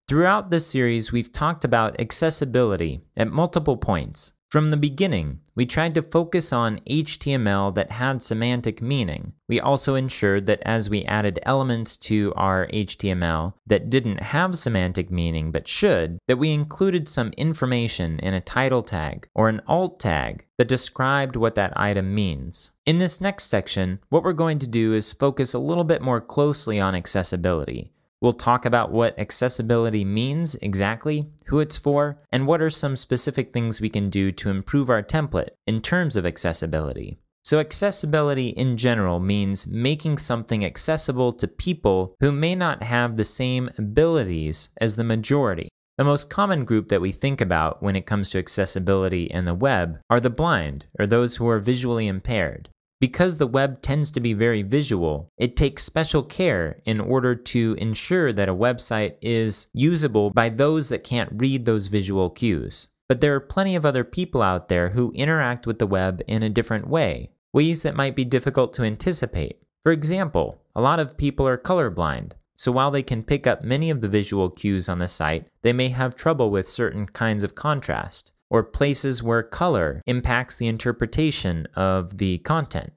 Throughout this series, we've talked about accessibility at multiple points. From the beginning, we tried to focus on HTML that had semantic meaning. We also ensured that as we added elements to our HTML that didn't have semantic meaning but should, that we included some information in a title tag or an alt tag that described what that item means. In this next section, what we're going to do is focus a little bit more closely on accessibility. We'll talk about what accessibility means exactly, who it's for, and what are some specific things we can do to improve our template in terms of accessibility. So accessibility in general means making something accessible to people who may not have the same abilities as the majority. The most common group that we think about when it comes to accessibility in the web are the blind, or those who are visually impaired. Because the web tends to be very visual, it takes special care in order to ensure that a website is usable by those that can't read those visual cues. But there are plenty of other people out there who interact with the web in a different way, ways that might be difficult to anticipate. For example, a lot of people are colorblind, so while they can pick up many of the visual cues on the site, they may have trouble with certain kinds of contrast, or places where color impacts the interpretation of the content.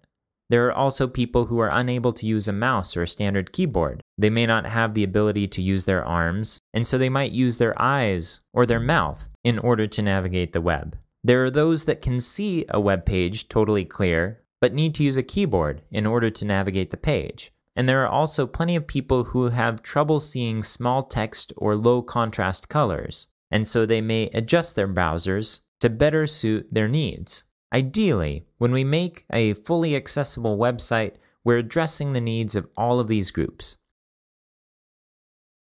There are also people who are unable to use a mouse or a standard keyboard. They may not have the ability to use their arms, and so they might use their eyes or their mouth in order to navigate the web. There are those that can see a web page totally clear, but need to use a keyboard in order to navigate the page. And there are also plenty of people who have trouble seeing small text or low contrast colors, and so they may adjust their browsers to better suit their needs. Ideally, when we make a fully accessible website, we're addressing the needs of all of these groups.